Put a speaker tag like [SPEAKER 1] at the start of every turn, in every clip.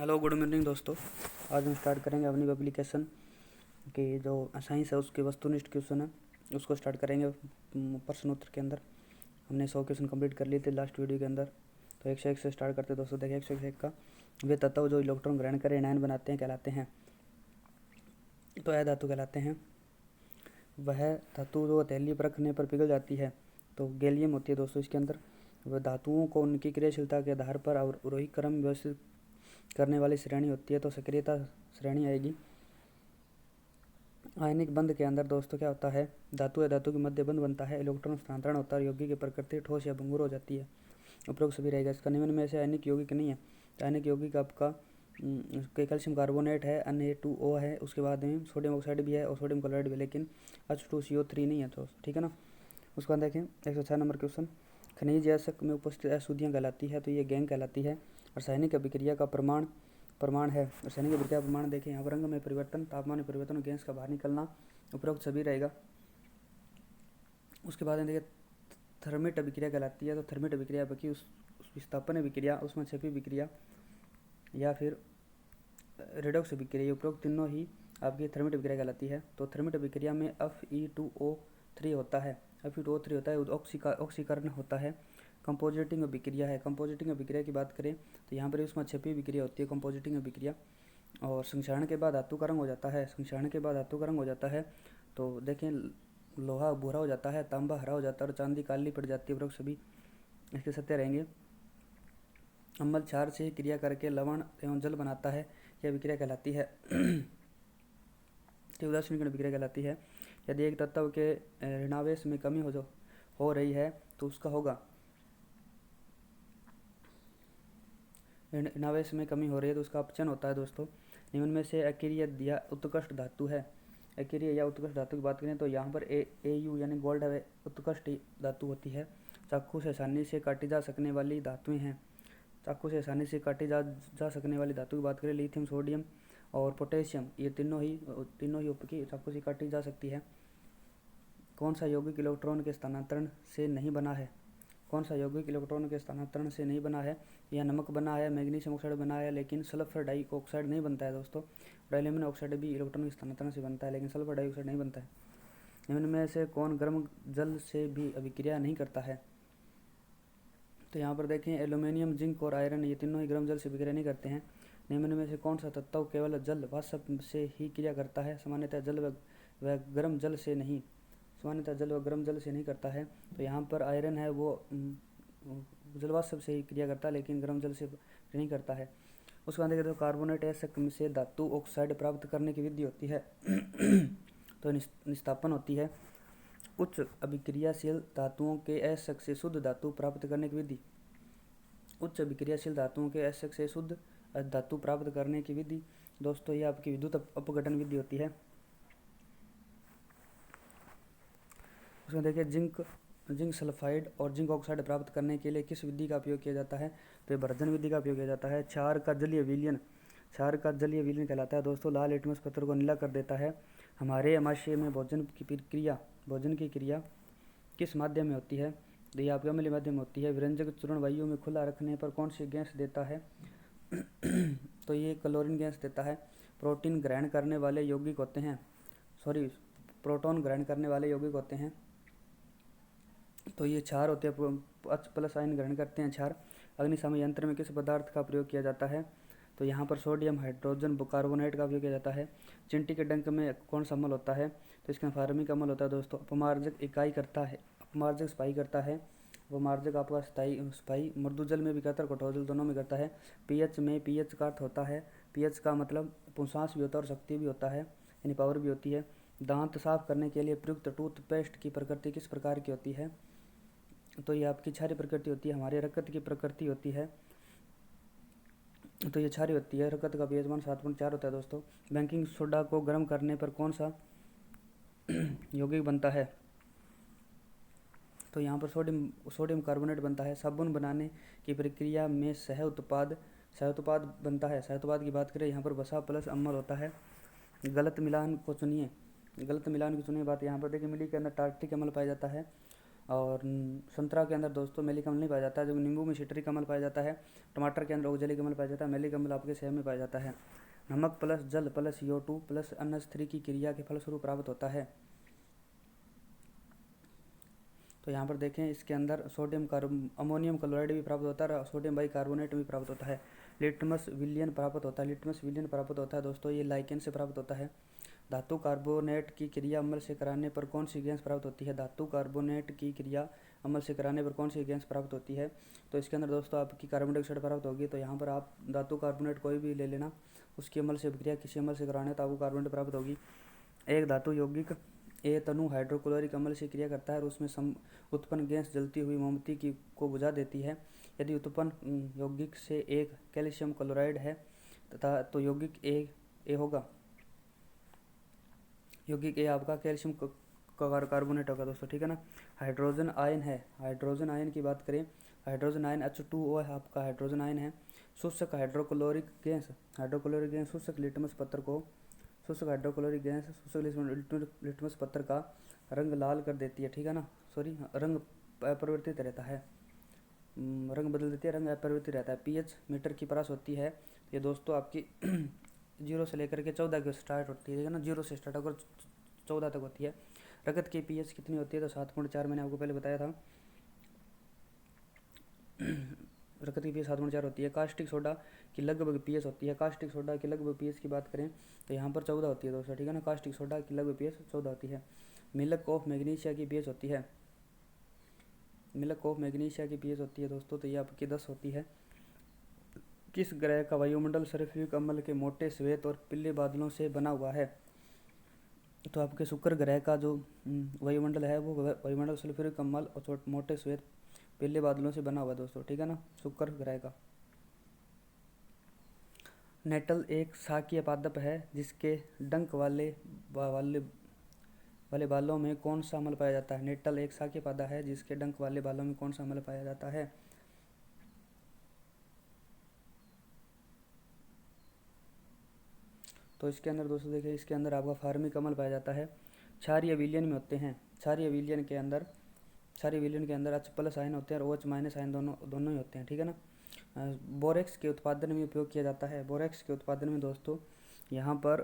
[SPEAKER 1] Hello, good morning दोस्तों। आज हम स्टार्ट करेंगे अपनी एप्लीकेशन की जो साइंस है उसके वस्तुनिष्ठ क्वेश्चन है उसको स्टार्ट करेंगे। प्रश्न उत्तर के अंदर हमने 100 क्वेश्चन कंप्लीट कर लिए थे लास्ट वीडियो के अंदर। तो 101 से स्टार्ट करते दोस्तों। देखिए 101 का, वे तत्व जो इलेक्ट्रॉन ग्रहण कर एनायन बनाते हैं कहलाते हैं। तो यह धातु कहलाते हैं। वह धातु जो हथेली पर रखने पर पिघल जाती है तो गैलियम होती है दोस्तों इसके अंदर। वह धातुओं को उनकी क्रियाशीलता के आधार पर अवरोही क्रम व्यवस्थित करने वाली श्रेणी होती है। तो सक्रियता श्रेणी आएगी। आयनिक बंध के अंदर दोस्तों क्या होता है, धातु या धातु के मध्य बंध बनता है, इलेक्ट्रॉन स्थानांतरण होता है, यौगिक की प्रकृति ठोस या भंगुर हो जाती है। उपरोक्त सभी रहेगा। इसका निम्न में से आयनिक यौगिक नहीं है। तो आयनिक यौगिक आपका कैल्शियम कार्बोनेट है, Na2O है, उसके बाद में सोडियम ऑक्साइड भी है और सोडियम क्लोराइड भी, लेकिन H2CO3 नहीं है। तो ठीक है ना। उसके बाद देखें 106 नंबर क्वेश्चन। खनिज या शक में उपस्थित अशुद्धियाँ कहलाती है। तो ये गैंग कहलाती है। रासायनिक अभिक्रिया का प्रमाण है। रासायनिक अभिक्रिया प्रमाण देखें यहाँ पर, रंग में परिवर्तन, तापमान में परिवर्तन और गैस का बाहर निकलना, उपरोक्त सभी रहेगा। उसके बाद देखिए थर्मिट अभिक्रिया कहलाती है। तो थर्मिट अभिक्रिया बाकी उस विस्थापन अभिक्रिया, उष्माक्षेपी अभिक्रिया या फिर रेडॉक्स अभिक्रिया, उपरोक्त तीनों ही आपकी थर्मिट अभिक्रिया कहलाती है। तो थर्मिट अभिक्रिया में Fe2O3 होता है। Fe2O3 होता है, ऑक्सीकरण होता है। कंपोजिटिंग अभिक्रिया है। कंपोजिटिंग अभिक्रिया की बात करें तो यहाँ पर उष्माक्षेपी अभिक्रिया होती है कंपोजिटिंग अभिक्रिया। और संक्षारण के बाद धातु का रंग हो जाता है। संक्षारण के बाद धातु का रंग हो जाता है तो देखें लोहा भूरा हो जाता है, तांबा हरा हो जाता है और चांदी काली पड़ जाती है। उपरोक्त सभी इसके सत्य रहेंगे। अम्ल क्षार से क्रिया करके लवण एवं जल बनाता है, यह अभिक्रिया कहलाती है। तो उदासीन अभिक्रिया कहलाती है। यदि एक तत्व के ऋणावेश में कमी हो रही है तो उसका होगा, ऋणावेश में कमी हो रही है तो उसका अपचयन होता है दोस्तों। निम्न में से अक्रिय या उत्कृष्ट धातु है। अक्रिय या उत्कृष्ट धातु की बात करें तो यहाँ पर Au यानी गोल्ड है, उत्कृष्ट धातु होती है। चाकू से आसानी से काटी जा सकने वाली धातुएं हैं। चाकू से आसानी से काटी जा सकने वाली धातु की बात करें, लिथियम, सोडियम और पोटेशियम, ये तीनों ही उपकी चाकू से काटी जा सकती है। कौन सा यौगिक इलेक्ट्रॉन के स्थानांतरण से नहीं बना है? कौन सा यौगिक इलेक्ट्रॉन के स्थानांतरण से नहीं बना है? यह नमक बना है, मैग्नीशियम ऑक्साइड बना है, लेकिन सल्फर डाइऑक्साइड नहीं बनता है दोस्तों। और एल्यूमिनियम ऑक्साइड भी इलेक्ट्रॉन के स्थानांतरण से बनता है, लेकिन सल्फर डाइऑक्साइड नहीं बनता है। निम्न में से कौन गर्म जल से भी अभिक्रिया नहीं करता है? तो यहाँ पर देखें एल्यूमिनियम, जिंक और आयरन, ये तीनों ही गर्म जल से अभिक्रिया नहीं करते हैं। निम्न में से कौन सा तत्व केवल जल वाष्प से ही क्रिया करता है? सामान्यतः जल व गर्म जल से नहीं, सामान्यतः जल व गर्म जल से नहीं करता है। तो यहाँ पर आयरन है वो जलवाष्प से ही क्रिया करता है, लेकिन गर्म जल से नहीं करता है। उसके बाद देखें तो कार्बोनेट एसिड से धातु ऑक्साइड प्राप्त करने की विधि होती है। तो निस्तापन होती है। उच्च अभिक्रियाशील धातुओं के एसिड से शुद्ध धातु प्राप्त करने की विधि। उच्च अभिक्रियाशील धातुओं के एसिड से शुद्ध धातु प्राप्त करने की विधि दोस्तों ये आपकी विद्युत अपघटन विधि होती है। उसमें देखिए जिंक सल्फाइड और जिंक ऑक्साइड प्राप्त करने के लिए किस विधि का उपयोग किया जाता है? तो ये भर्जन विधि का उपयोग किया जाता है। क्षार का जलीय विलयन कहलाता है दोस्तों। लाल लिटमस पत्थर को नीला कर देता है। हमारे आमाशय में भोजन की क्रिया किस माध्यम में होती है? तो ये आपके अम्लीय माध्यम में होती है। व्यंजक चूर्ण वायु में खुला रखने पर कौन सी गैस देता है? तो ये क्लोरीन गैस देता है। प्रोटोन ग्रहण करने वाले यौगिक होते हैं। तो ये क्षार होते हैं, H+ आयन ग्रहण करते हैं क्षार। अग्निशामक यंत्र में किस पदार्थ का प्रयोग किया जाता है? तो यहाँ पर सोडियम हाइड्रोजन कार्बोनेट का उपयोग किया जाता है। चिंटी के डंक में कौन सा अम्ल होता है? तो इसका फार्मिक अम्ल होता है दोस्तों। अपमार्जक सफाई करता है। अपमार्जक आपका सफाई मृदु जल में भी करता है, कठोर जल दोनों में करता है। पीएच का अर्थ होता है, पीएच का मतलब पुंसांस भी होता है और शक्ति भी होता है, यानी पावर भी होती है। दांत साफ करने के लिए प्रयुक्त टूथपेस्ट की प्रकृति किस प्रकार की होती है? तो ये आपकी क्षारीय प्रकृति होती है। हमारे रकत की प्रकृति होती है, तो ये क्षारीय होती है। रकत का पीएच मान 7.4 होता है दोस्तों। बेकिंग सोडा को गर्म करने पर कौन सा यौगिक बनता है? तो यहाँ पर सोडियम कार्बोनेट बनता है। साबुन बनाने की प्रक्रिया में सह उत्पाद बनता है। सह उत्पाद की बात करें यहाँ पर वसा प्लस अम्ल होता है। गलत मिलान की चुनिए बात यहाँ पर देखिए, मिली के अंदर टार्टिक अम्ल पाया जाता है और संतरा के अंदर दोस्तों मेलिक अम्ल नहीं पाया जाता है, जब नींबू में सिट्रिक अम्ल पाया जाता है, टमाटर के अंदर ओक्जेलिक अम्ल पाया जाता है, मेलिक अम्ल आपके सेब में पाया जाता है। नमक प्लस जल प्लस CO2 प्लस NH3 की क्रिया के फलस्वरूप प्राप्त होता है। तो यहाँ पर देखें इसके अंदर अमोनियम क्लोराइड भी प्राप्त होता है और सोडियम बाइकार्बोनेट भी प्राप्त होता है। लिटमस विलयन प्राप्त होता है। लिटमस विलयन प्राप्त होता है दोस्तों, ये लाइकेन से प्राप्त होता है। धातु कार्बोनेट की क्रिया अम्ल से कराने पर कौन सी गैस प्राप्त होती है? धातु कार्बोनेट की क्रिया अम्ल से कराने पर कौन सी गैस प्राप्त होती है? तो इसके अंदर दोस्तों आपकी कार्बन डाइऑक्साइड प्राप्त होगी। तो यहाँ पर आप धातु कार्बोनेट कोई भी ले लेना, उसकी अम्ल से क्रिया किसी अम्ल से कराने तो आपको कार्बन डाइऑक्साइड प्राप्त होगी। एक धातु यौगिक ए तनु हाइड्रोक्लोरिक अम्ल से क्रिया करता है और उसमें उत्पन्न गैस जलती हुई मोमबत्ती की को बुझा देती है। यदि उत्पन्न यौगिक से एक कैल्शियम क्लोराइड है तथा तो यौगिक ए होगा। यौगिक ए आपका कैल्शियम कार्बोनेट होगा दोस्तों, ठीक है ना। हाइड्रोजन आयन है। हाइड्रोजन आयन की बात करें, हाइड्रोजन आयन H2O है आपका हाइड्रोजन आयन है। शुष्क हाइड्रोक्लोरिक गैस शुष्क लिटमस पत्र को शुष्क हाइड्रोक्लोरिक गैस शुष्क लिटमस पत्र का रंग लाल कर देती है, ठीक है ना। सॉरी, रंग अपरिवर्तित रहता है, रंग बदल देती है, रंग अपरिवर्तित रहता है। pH मीटर की परास होती है। ये दोस्तों आपकी 0 से लेकर के 14 की स्टार्ट होती है, ठीक है ना। 0 से स्टार्ट होकर 14 तक होती है। रगत की pH कितनी होती है? तो 7.4 मैंने आपको पहले बताया था। रगत की pH 7.4 होती है। कास्टिक सोडा की लगभग pH होती है। कास्टिक सोडा की लगभग pH की बात करें तो यहाँ पर 14 होती है दोस्तों, ठीक है ना। कास्टिक सोडा की लगभग pH 14 होती है। मिल्क ऑफ मैग्नीशिया की pH होती है। मिल्क ऑफ मैग्नीशिया की pH होती है दोस्तों, तो ये आपकी 10 होती है। किस ग्रह का वायुमंडल सल्फ्यूरिक अम्ल के मोटे श्वेत और पीले बादलों से बना हुआ है? तो आपके शुक्र ग्रह का जो वायुमंडल है वो वायुमंडल सल्फ्यूरिक अम्ल और मोटे श्वेत पीले बादलों से बना हुआ दोस्तों, ठीक है ना, शुक्र ग्रह का। नेटल एक शाकीय पादप है जिसके डंक वाले बालों में कौन सा अम्ल पाया जाता है? नेटल एक शाकीय पौधा है जिसके डंक वाले बालों में कौन सा अम्ल पाया जाता है? तो इसके अंदर दोस्तों देखिए, इसके अंदर आपका फार्मिक अम्ल पाया जाता है। क्षारीय विलयन में होते हैं। क्षारीय विलयन के अंदर H+ आयन होते हैं और OH- आयन दोनों ही होते हैं, ठीक है ना। बोरेक्स के उत्पादन में उपयोग किया जाता है। बोरेक्स के उत्पादन में दोस्तों यहाँ पर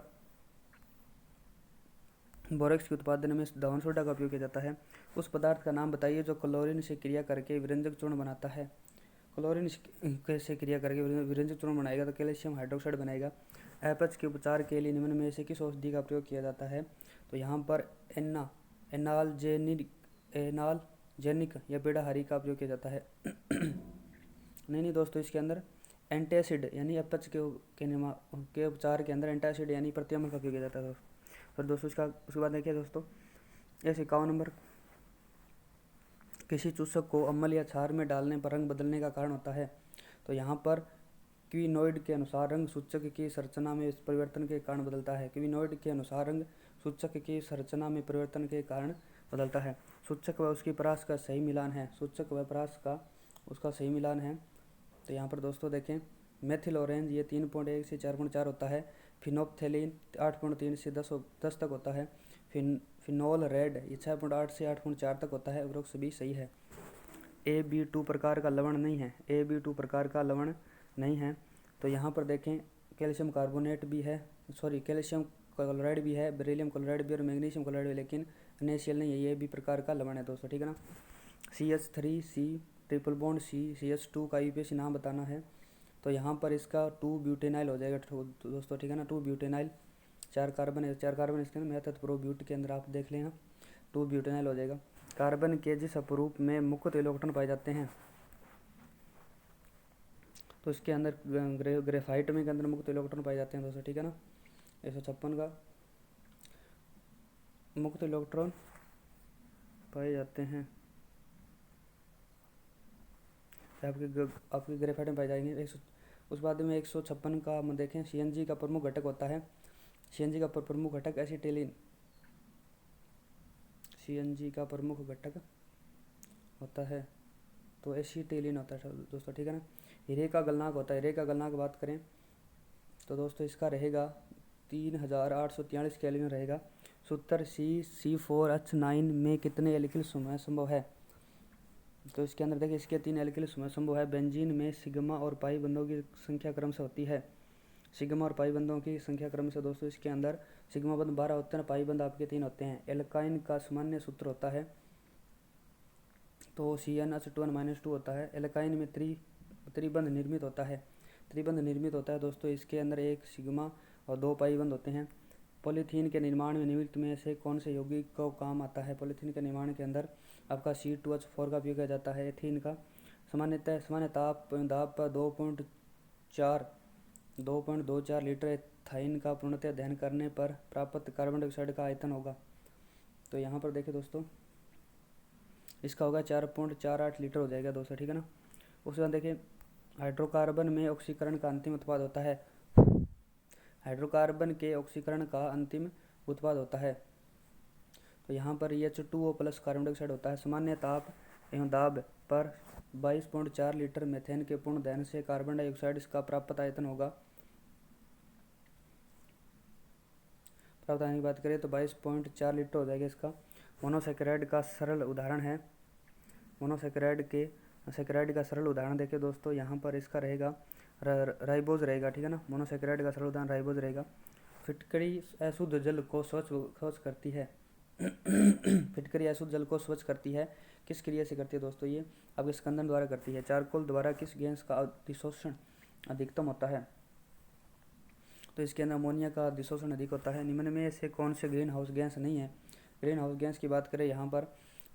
[SPEAKER 1] बोरेक्स के उत्पादन में दहन सोडा का उपयोग किया जाता है। उस पदार्थ का नाम बताइए जो क्लोरीन से क्रिया करके विरंजक चूर्ण बनाता है। क्लोरीन से क्रिया करके विरंजक चूर्ण बनाएगा तो कैल्शियम हाइड्रोक्साइड बनेगा। एपच के उपचार के लिए निम्न में से किस औषधि का प्रयोग किया जाता है? तो यहाँ पर एनालजेनिक या बेड़ाहारी का प्रयोग किया जाता है। नहीं दोस्तों, इसके अंदर एंटासिड यानी एपच के उपचार के अंदर एंटासिड यानी प्रत्याम्ल का प्रयोग किया जाता है दोस्तों। और दोस्तों उसके बाद देखिए दोस्तों, 51 नंबर, किसी चूसक को अम्ल या क्षार में डालने पर रंग बदलने का कारण होता है। तो यहाँ पर क्विनोइड के अनुसार रंग सूचक की संरचना में परिवर्तन के कारण बदलता है। क्विनोइड के अनुसार रंग सूचक की संरचना में परिवर्तन के कारण बदलता है। सूचक व उसकी परास का सही मिलान है। सूचक व परास का उसका सही मिलान है। तो यहाँ पर दोस्तों देखें, मेथिल ऑरेंज ये 3.1 से 4.4 होता है। फिनोप्थेलिन 8.3 से 10 तक होता है। फिनोल रेड ये 6.8 से 8.4 तक होता है। वृक्ष भी सही है। Ab2 प्रकार का लवण नहीं है। Ab2 प्रकार का लवण नहीं है। तो यहाँ पर देखें, कैल्शियम कार्बोनेट भी है, सॉरी कैल्शियम क्लोराइड भी है, बेरिलियम क्लोराइड भी और मैग्नीशियम क्लोराइड भी, लेकिन NaCl नहीं है। ये भी प्रकार का लवण है दोस्तों, ठीक है ना। CH3C ट्रिपल बॉन्ड CH2 का यूपीएससी नाम बताना है। तो यहाँ पर इसका 2 ब्यूटेनाइल हो जाएगा दोस्तों, ठीक है ना। 2 ब्यूटेनाइल, 4 कार्बन है, 4 कार्बन इसके अंदर मेथड प्रो ब्यूट के अंदर आप देख लेना, 2 ब्यूटेनाइल हो जाएगा। कार्बन के जिस अपरूप में मुक्त इलेक्ट्रॉन पाए जाते हैं तो इसके अंदर ग्रेफाइट में के अंदर मुक्त इलेक्ट्रॉन पाए जाते हैं दोस्तों, ठीक है ना। 156 का मुक्त इलेक्ट्रॉन पाए जाते हैं, आपके ग्रेफाइट में पाए जाएंगे। उस बाद में 156 का हम देखें, CNG का प्रमुख घटक होता है। CNG का प्रमुख घटक एसिटिलीन, CNG का प्रमुख घटक होता है तो एसिटिलीन होता है दोस्तों, ठीक है ना। हीरे का गलनांक होता है। हीरे का गलनांक बात करें तो दोस्तों इसका रहेगा 3843 केल्विन रहेगा। सूत्र CC4H9 में कितने एल्किल समूह संभव है? तो इसके अंदर देखिए इसके 3 एल्किल समूह है। बेंजीन में सिग्मा और पाई बंधों की संख्या क्रम से होती है। सिग्मा और पाई बंधों की संख्या क्रम से दोस्तों इसके अंदर सिग्मा बंध 12 होते हैं, पाई बंध आपके 3 होते हैं। एल्काइन का सामान्य सूत्र होता है तो CnH2n-2 होता है। एल्काइन में त्रिबंध निर्मित होता है। त्रिबंध निर्मित होता है दोस्तों, इसके अंदर एक सिग्मा और 2 पाई बंध होते हैं। पॉलीथीन के निर्माण में निम्नलिखित में से कौन से यौगिक को काम आता है? पॉलीथीन के निर्माण के अंदर आपका C2H4 का उपयोग किया जाता है। एथीन का सामान्य ताप दाब पर 2.24 लीटर एथाइन का पूर्णतः दहन करने पर प्राप्त कार्बन डाइऑक्साइड का आयतन होगा। तो यहाँ पर देखिए दोस्तों इसका होगा 4.48 लीटर हो जाएगा दोस्तों, ठीक है ना। उसके बाद देखिए हाइड्रोकार्बन में ऑक्सीकरण का अंतिम उत्पाद होता है। हाइड्रोकार्बन के ऑक्सीकरण का अंतिम उत्पाद होता है तो यहाँ पर H2O प्लस कार्बन डाइऑक्साइड होता है। सामान्य ताप एवं दाब पर 22.4 लीटर मेथेन के पूर्ण दहन से कार्बन डाइऑक्साइड इसका प्राप्त आयतन होगा। प्राप्त आयतन की बात करें तो 22.4 लीटर हो जाएगा इसका। मोनोसेकेराइड का सरल उदाहरण है। सेकेराइड का सरल उदाहरण देखिए दोस्तों, यहाँ पर इसका रहेगा राइबोज रहेगा, ठीक है ना। मोनोसेकेराइड का सरल उदाहरण राइबोज रहेगा। फिटकरी अशुद्ध जल को स्वच्छ करती है। फिटकरी अशुद्ध जल को स्वच्छ करती है, किस क्रिया से करती है दोस्तों? ये आपके स्कंदन द्वारा करती है। चारकोल द्वारा किस गैस का अधिशोषण अधिकतम होता है? तो इसके अंदर अमोनिया का अधिशोषण अधिक होता है। निम्न में से कौन से ग्रीन हाउस गैस नहीं है? ग्रीन हाउस गैस की बात करें यहाँ पर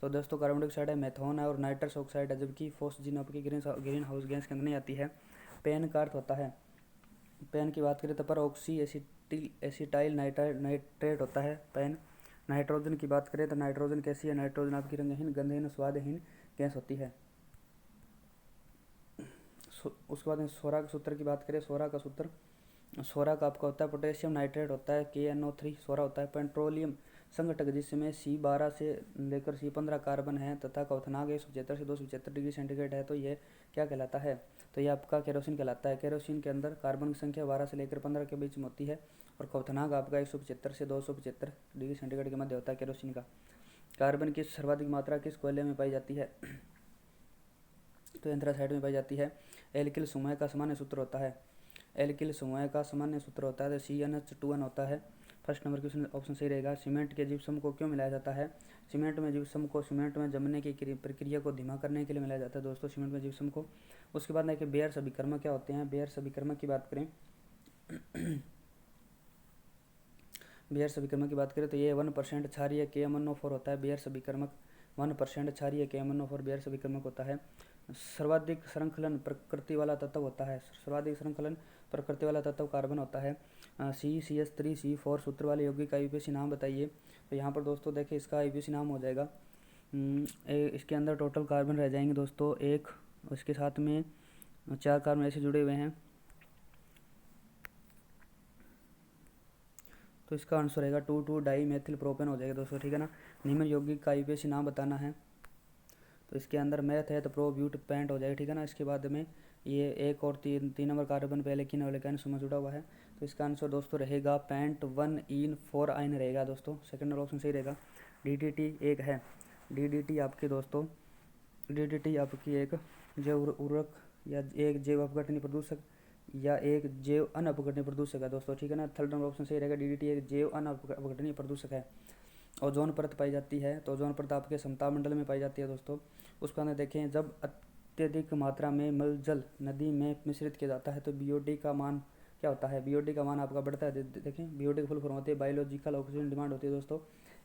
[SPEAKER 1] तो दोस्तों कार्बन डाइऑक्साइड है, मेथोन है और नाइट्रस ऑक्साइड है, जबकि फॉस्जीन आपकी ग्रीन हाउस गैस के अंदर नहीं आती है। पेन का अर्थ होता है, पेन की बात करें तो पर ऑक्सी एसिटाइल नाइट्रेट होता है पेन। नाइट्रोजन की बात करें तो नाइट्रोजन कैसी है? नाइट्रोजन आपकी रंगहीन, गंधहीन, स्वादहीन गैस होती है। उसके बाद सोरा के सूत्र की बात करें, सोरा का आपका होता है पोटेशियम नाइट्रेट होता है, KNO3 सोरा होता है। पेट्रोलियम संघटक जिसमें C12 से लेकर C15 कार्बन है तथा क्वथनांक 175 से 275 डिग्री सेंटीग्रेड है, तो ये क्या कहलाता है? तो ये आपका केरोसिन कहलाता है। केरोसिन के अंदर कार्बन की संख्या 12 से लेकर 15 के बीच में होती है और क्वथनांक आपका 175 से 275 डिग्री सेंटीग्रेड के मध्य होता है केरोसिन का। कार्बन की सर्वाधिक मात्रा किस कोयले में पाई जाती है? तो एंथ्रासाइड में पाई जाती है। एल्किल समूह का सामान्य सूत्र होता है। तो CnH2n होता है। फर्स्ट नंबर क्वेश्चन ऑप्शन सही रहेगा। सीमेंट के जिप्सम को क्यों मिलाया जाता है? सीमेंट में जिप्सम को सीमेंट में जमने की प्रक्रिया को धीमा करने के लिए मिलाया जाता है दोस्तों, सीमेंट में जिप्सम को। उसके बाद देखिए बेयर्स अभिकर्मक क्या होते हैं? बेयर्स अभिकर्मक की बात करें बेयर्स अभिकर्मक की बात करें तो ये 1% क्षारीय KMnO4 होता है। बेयर्स अभिकर्मक 1% क्षारीय KMnO4 बेयर्स अभिकर्मक होता है। सर्वाधिक श्रृंखलन प्रकृति वाला तत्व होता है। सर्वाधिक श्रृंखलन प्रकृति वाला तत्व कार्बन होता है। CH3CH4 सूत्र वाले यौगिक का IUPAC नाम बताइए। तो यहाँ पर दोस्तों देखिए इसका IUPAC नाम हो जाएगा इसके अंदर टोटल कार्बन रह जाएंगे दोस्तों एक, उसके साथ में 4 कार्बन ऐसे जुड़े हुए हैं, तो इसका आंसर रहेगा 2,2-डाई मेथिल प्रोपेन हो जाएगा दोस्तों, ठीक है ना। निम्न यौगिक का IUPAC नाम बताना है। तो इसके अंदर मैथ है तो प्रोब्यूट पेंट हो जाएगा, ठीक है ना। इसके बाद में ये एक और तीन नंबर कार्बन पे लेकिन और समझ जुड़ा हुआ है, तो इसका आंसर दोस्तों रहेगा पेंट 1इन 4 आइन रहेगा दोस्तों, सेकंड ऑप्शन सही रहेगा। DDT एक है, DDT आपके दोस्तों DDT आपकी एक जैव उर्वरक या एक जैव अपघटनीय प्रदूषक या एक जैव अनअपघटनीय प्रदूषक है दोस्तों, ठीक है ना। थर्ड नंबर ऑप्शन सही रहेगा। DDT एक जैव अनअपघटनीय प्रदूषक है। ओजोन परत पाई जाती है तो ओजोन परत आपके समताप मंडल में पाई जाती है दोस्तों। उसके अंदर देखें जब अत्यधिक मात्रा में मलजल नदी में मिश्रित किया जाता है तो BOD का मान क्या होता है? BOD का मान आपका बढ़ता है। देखें BOD की फुल फॉर्म होती है बायोलॉजिकल ऑक्सीजन डिमांड होती है दोस्तों।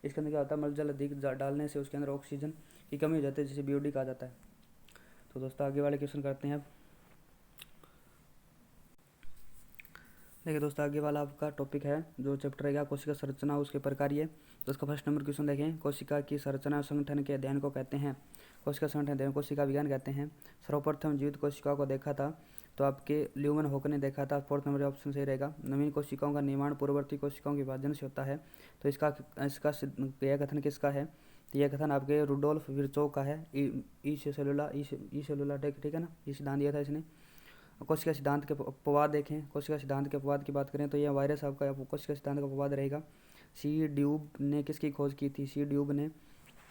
[SPEAKER 1] इसके अंदर क्या होता है? मलजल अधिक डालने से उसके अंदर ऑक्सीजन की कमी हो जाती है जिसे BOD कहा जाता है। तो दोस्तों आगे वाले क्वेश्चन करते हैं अब। देखिए दोस्तों आगे वाला आपका टॉपिक है जो चैप्टर रहेगा कोशिका संरचना उसके प्रकार्य। तो उसका फर्स्ट नंबर क्वेश्चन देखें, कोशिका की संरचना संगठन के अध्ययन को कहते हैं? कोशिका संगठन अध्ययन कोशिका विज्ञान कहते हैं। सर्वप्रथम जीवित कोशिकाओं को देखा था तो आपके ल्यूमन हॉक ने देखा था, फोर्थ नंबर ऑप्शन सही रहेगा। नवीन कोशिकाओं का निर्माण पूर्ववर्ती कोशिकाओं के विभाजन से होता है, तो इसका यह कथन किसका है? तो यह कथन आपके रुडोल्फ विर्चोव का है। ई सेलुला ठीक है ना, ये सिद्धांत दिया था इसने। कोशिका सिद्धांत के अपवाद देखें, कोशिका सिद्धांत के अपवाद की बात करें तो यह वायरस आपका कोशिका सिद्धांत का अपवाद रहेगा। C. ड्यूब ने किसकी खोज की थी? C. ड्यूब ने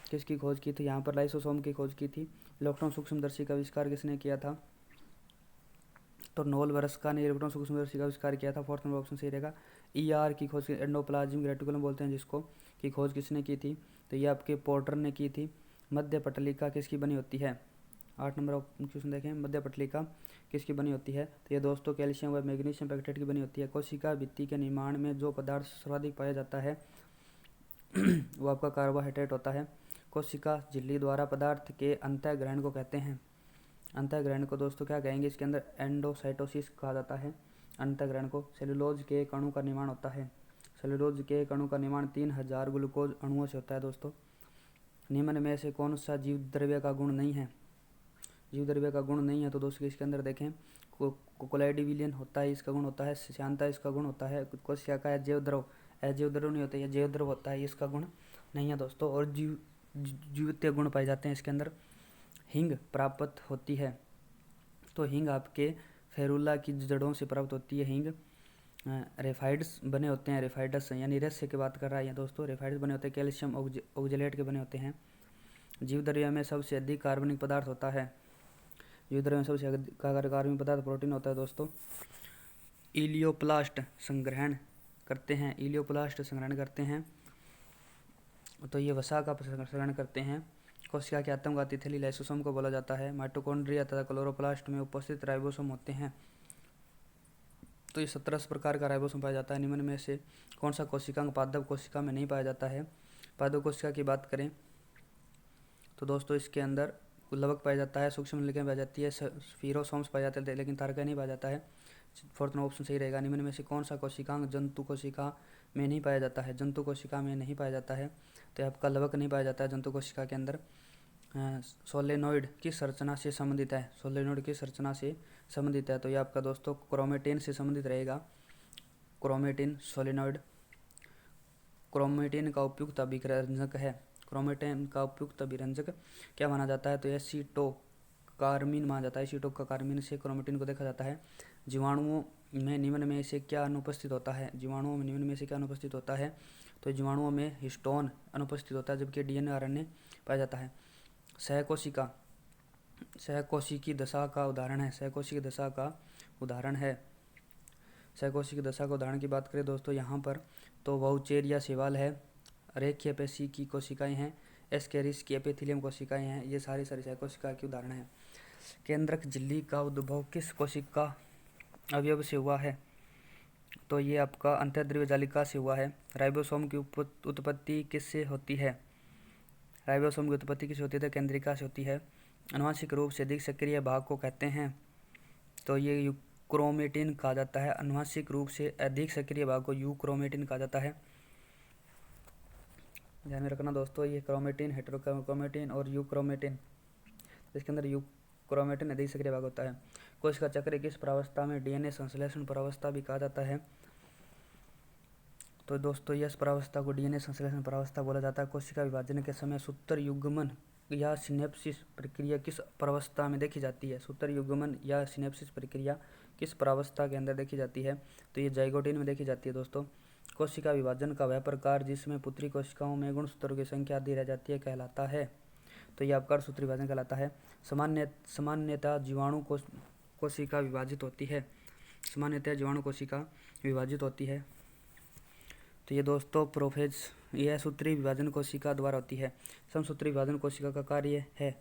[SPEAKER 1] किसकी खोज की थी? यहाँ पर लाइसोसोम की खोज की थी। इलेक्ट्रॉन सूक्ष्मदर्शी का आविष्कार किसने किया था? तो नोवलवरस्का ने इलेक्ट्रॉन सूक्ष्मदर्शी का आविष्कार किया था। फोर्थ नंबर ऑप्शन सही रहेगा। ईआर की खोज एंडोप्लाज्मिक रेटिकुलम बोलते हैं जिसको, की खोज किसने की थी? तो ये आपके पोर्टर ने की थी। मध्य पटलिका किसकी बनी होती है? 8 नंबर क्वेश्चन देखें, मध्य पटलिका किसकी बनी होती है? तो ये दोस्तों कैल्शियम व मैग्नीशियम पेक्टेट की बनी होती है। कोशिका भित्ति के निर्माण में जो पदार्थ सर्वाधिक पाया जाता है वो आपका कार्बोहाइड्रेट होता है। कोशिका झिल्ली द्वारा पदार्थ के अंतःग्रहण को कहते हैं। अंतःग्रहण को दोस्तों क्या कहेंगे? इसके अंदर एंडोसाइटोसिस कहा जाता है अंतःग्रहण को। सेलुलोज के एक अणु का निर्माण होता है। सेलुलोज के एक अणु का निर्माण 3000 ग्लूकोज अणुओं से होता है दोस्तों। निम्न में से कौन सा जीव द्रव्य का गुण नहीं है? जीव द्रव्य का गुण नहीं है तो दोस्तों इसके अंदर देखें, कोकोलाइडी होता है, इसका गुण होता है। श्यांता इसका गुण होता है। कोशिका का अजैव द्रव, अजैव द्रव नहीं होता, ये जैव द्रव होता है, इसका गुण नहीं है दोस्तों। और जीवितीय गुण पाए जाते हैं इसके अंदर। हिंग प्राप्त होती है, तो हिंग आपके फेरुला की जड़ों से प्राप्त होती है। हिंग रेफाइड्स बने होते हैं, रेफाइडस यानी रेस्य की बात कर रहा है दोस्तों। रेफाइड्स बने होते हैं कैल्शियम ऑक्जेलेट के बने होते हैं। जीव द्रव्य में सबसे अधिक कार्बनिक पदार्थ होता है। जीव द्रव्य में सबसे अधिक कार्बनिक पदार्थ प्रोटीन होता है दोस्तों। इलियोप्लास्ट संग्रहण करते हैं, इलियोप्लास्ट संग्रहण करते हैं, तो ये वसा का संग्रहण करते हैं। कोशिका के आत्मघाती थैली लाइसोसोम को बोला जाता है। माइटोकॉन्ड्रिया तथा क्लोरोप्लास्ट में उपस्थित राइबोसोम होते हैं। तो ये 17 प्रकार का राइबोसोम पाया जाता है। निम्न में से कौन सा कोशिकांग पादप कोशिका में नहीं पाया जाता है? पादप कोशिका की बात करें तो दोस्तों इसके अंदर लवक पाया जाता है, सूक्ष्म नलिकाएं पाई जाती है, स्फीरोसोम्स पाए जाते हैं, लेकिन तारका नहीं पाया जाता है। फोर्थ ऑप्शन सही रहेगा। निम्न में से कौन सा कोशिकांग जंतु कोशिका में नहीं पाया जाता है? जंतु कोशिका में नहीं पाया जाता है, तो आपका लवक नहीं पाया जाता है जंतु कोशिका के अंदर। सोलेनोइड किस संरचना से संबंधित है? सोलेनोइड किस संरचना से संबंधित है? तो ये आपका दोस्तों क्रोमेटिन से संबंधित रहेगा। Chromatin, solenoid. क्रोमेटिन का उपयुक्त अभिरंजक है। क्रोमेटिन का उपयुक्त अभिरंजक क्या माना जाता है? तो एसीटोकार्मिन माना जाता है। एसीटोकार्मिन से क्रोमेटिन को देखा जाता है। जीवाणुओं में निम्न में से क्या अनुपस्थित होता है? जीवाणुओं में निम्न में से क्या अनुपस्थित होता है? तो जीवाणुओं में हिस्टोन अनुपस्थित होता है, जबकि डीएनए आरएनए पाया जाता है। सहकोशिका, सहकोशिकी दशा का उदाहरण है। सहकोशिकी दशा का उदाहरण है। सहकोशिकी दशा का उदाहरण की बात करें दोस्तों यहाँ पर तो वाउचेरिया शैवाल है, रेखीय पेशी की कोशिकाएं हैं, एस्केरिस की एपिथेलियम कोशिकाएं हैं। ये सारी सहकोशिका के उदाहरण हैं। केंद्रक झिल्ली का उद्भव किस कोशिका अवयव से हुआ है? तो ये आपका अंतःद्रव्य जालिका से हुआ है। राइबोसोम की उत्पत्ति किससे होती है? राइबोसोम की उत्पत्ति किससे होती है? तो केंद्रिका से होती है। आनुवंशिक रूप से अधिक सक्रिय भाग को कहते हैं, तो ये यूक्रोमेटिन कहा जाता है। आनुवंशिक रूप से अधिक सक्रिय भाग को यूक्रोमेटिन कहा जाता है। ध्यान में रखना दोस्तों, ये क्रोमेटिन, हेटेरोक्रोमेटिन और यूक्रोमेटिन, इसके अंदर यूक्रोमेटिन अधिक सक्रिय भाग होता है। कोशिका चक्र किस प्रावस्था में डीएनए संश्लेषण प्रावस्था भी कहा जाता है? तो दोस्तों यस प्रावस्था को डीएनए संश्लेषण प्रावस्था बोला जाता है। कोशिका विभाजन के समय सूत्र युग्मन या सिनेप्सिस प्रक्रिया किस प्रावस्था में देखी जाती है? सूत्र युग्मन या सिनेप्सिस प्रक्रिया किस प्रावस्था के अंदर देखी जाती है? तो ये जाइगोटिन में देखी जाती है दोस्तों। कोशिका विभाजन का वह प्रकार जिसमें पुत्री कोशिकाओं में गुणसूत्रों की संख्या आधी रह जाती है कहलाता है? तो ये आपका सूत्र विभाजन कहलाता है। सामान्यतः जीवाणु कोशिका विभाजित होती है। सामान्यतः जीवाणु कोशिका विभाजित होती है। तो ये दोस्तों प्रोफेज, यह सूत्री विभाजन कोशिका द्वारा होती है। समसूत्री विभाजन कोशिका का कार्य है।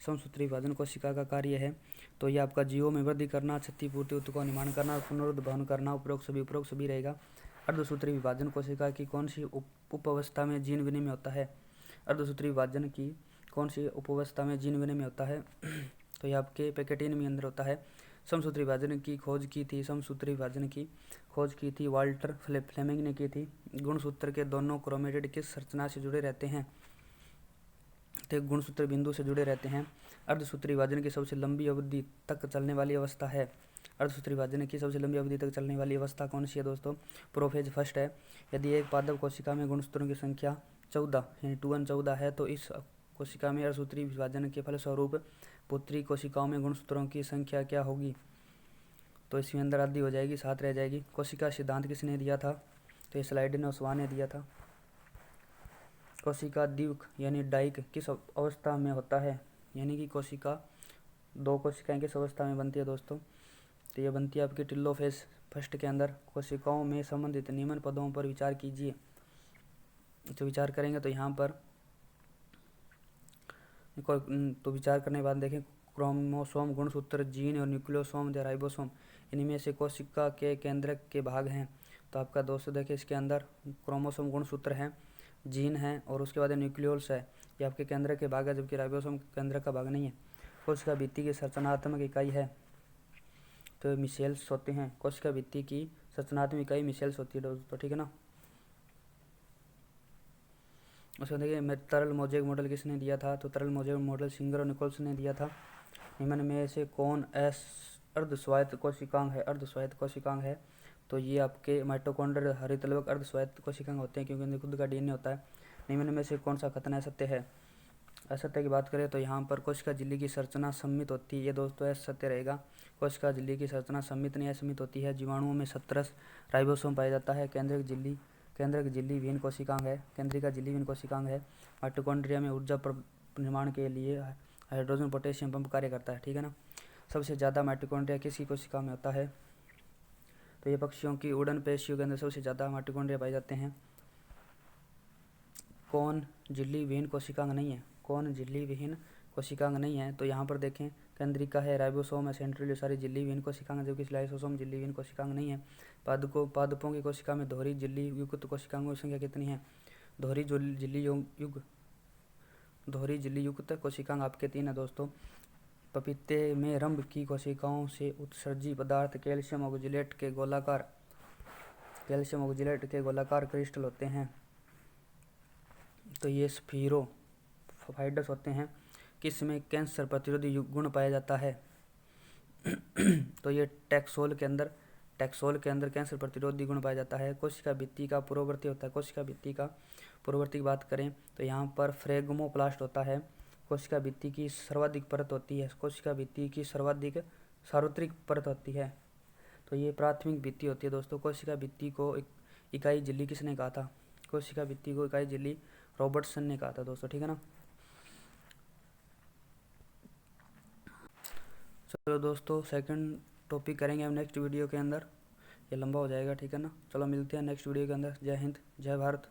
[SPEAKER 1] समसूत्री विभाजन कोशिका का कार्य है तो ये आपका जीवों में वृद्धि करना, क्षतिपूर्ति, उत्तकों निर्माण करना, पुनरुद्भवन करना। उपरोक्त सभी रहेगा। अर्धसूत्री विभाजन कोशिका की कौन सी उप अवस्था में जीन विनिमय होता है? अर्धसूत्री विभाजन की कौन सी उप अवस्था में जीन विनिमय होता है? तो ये आपके पैकेटिन में अंदर होता है। समसूत्री विभाजन की खोज की थी, समसूत्री विभाजन की खोज की थी वाल्टर फ्लेमिंग ने की थी। गुणसूत्र के दोनों क्रोमेटिड किस संरचना से जुड़े रहते हैं? तो गुणसूत्र बिंदु से जुड़े रहते हैं। अर्धसूत्री विभाजन की सबसे लंबी अवधि तक चलने वाली अवस्था है। अर्धसूत्री विभाजन की सबसे लंबी अवधि तक चलने वाली अवस्था कौन सी है दोस्तों? प्रोफेज फर्स्ट है। यदि एक पादप कोशिका में गुणसूत्रों की संख्या 14 यानी 2n14 है तो इस कोशिका में अर्धसूत्री विभाजन के फलस्वरूप पुत्री कोशिकाओं में गुणसूत्रों की संख्या क्या होगी? तो इसमें अंदर आधी हो जाएगी, 7 रह जाएगी। कोशिका सिद्धांत किसने दिया था? तो ये स्लाइड ने उस्मान ने दिया था। कोशिका द्वीक यानी डाइक किस अवस्था में होता है, यानी कि कोशिका दो कोशिकाएं किस अवस्था में बनती है दोस्तों। तो ये बनती है आपकी टेलोफेज फर्स्ट के अंदर। कोशिकाओं में संबंधित निम्न पदों पर विचार कीजिए। तो विचार करेंगे तो यहाँ पर तो विचार करने के बाद देखें, क्रोमोसोम, गुणसूत्र, जीन और न्यूक्लियोसोम या राइबोसोम इनमें से कोशिका के केंद्रक के भाग हैं। तो आपका दोस्तों देखिए इसके अंदर क्रोमोसोम गुणसूत्र हैं, जीन है और उसके बाद न्यूक्लियोल्स है, ये आपके केंद्र के भाग है, जबकि राइबोसोम केंद्र का भाग नहीं है। कोशिका भित्ति की संरचनात्मक इकाई है तो मिसेल्स होते हैं। कोशिका भित्ति की संरचनात्मक इकाई मिसेल्स होती है दोस्तों, ठीक है ना। उसको देखिए तरल मोज़ेक मॉडल किसने दिया था, तो तरल मोज़ेक मॉडल सिंगर और निकोल्स ने दिया था। निम्न में से कौन अर्धस्वायत्त कोशिकांग है, अर्धस्वायत्त कोशिकांग है तो ये आपके माइटोकॉन्ड्रिया हरितलवक अर्धस्वायत्त कोशिकांग होते हैं क्योंकि इनमें खुद का डीएनए होता है। निम्न में से कौन सा कथन असत्य है। असत्य की बात करें तो यहाँ पर कोशिका झिल्ली की संरचना सम्मित होती है, ये दोस्तों असत्य रहेगा। कोशिका झिल्ली की संरचना सम्मित नहीं असमित होती है। जीवाणुओं में 17 राइबोसोम पाया जाता है। केंद्रक झिल्ली विहीन कोशिकांग है, केंद्रिका झिल्ली विहीन कोशिकांग है। माइटोकॉन्ड्रिया में ऊर्जा निर्माण के लिए हाइड्रोजन पोटेशियम पंप कार्य करता है, ठीक है ना। सबसे ज़्यादा माइटोकॉन्ड्रिया किसकी कोशिका में होता है, तो ये पक्षियों की उड़न पेशियों के अंदर सबसे ज़्यादा माइटोकॉन्ड्रिया पाए जाते हैं। कौन झिल्ली विहीन कोशिकांग नहीं है, कौन झिल्ली विहीन कोशिकांग नहीं है, तो यहाँ पर देखें केंद्रिका है, राइबोसोम है, सेंट्रियोल सारी झिल्ली विहीन कोशिकांग, जबकि लाइसोसोम झिल्ली विहीन कोशिकांग नहीं है। पादपों की कोशिका में दोहरी झिल्ली युक्त कोशिकांगों की संख्या कितनी है, दोहरी झिल्ली युक्त कोशिकांग आपके 3 है दोस्तों। पपीते में रंभ की कोशिकाओं से उत्सर्जी पदार्थ कैल्शियम ऑक्जेलेट के गोलाकार क्रिस्टल होते हैं, तो ये स्फीरोफाइट्स होते हैं। किस में कैंसर प्रतिरोधी गुण पाया जाता है, तो ये टैक्सोल के अंदर कैंसर प्रतिरोधी गुण पाया जाता है। कोशिका भित्ति का पूर्ववर्ती होता है, कोशिका भित्ति का पूर्ववर्ती की बात करें तो यहाँ पर फ्रेगमोप्लास्ट होता है। कोशिका भित्ति की सर्वाधिक परत होती है, कोशिका भित्ति की सार्वत्रिक परत होती है, तो ये प्राथमिक भित्ति होती है दोस्तों। कोशिका भित्ति को इकाई झिल्ली किसने कहा था, कोशिका भित्ति को इकाई झिल्ली रॉबर्टसन ने कहा था दोस्तों, ठीक है ना। चलो दोस्तों सेकंड टॉपिक करेंगे हम नेक्स्ट वीडियो के अंदर, ये लंबा हो जाएगा, ठीक है ना। चलो मिलते हैं नेक्स्ट वीडियो के अंदर। जय हिंद, जय भारत।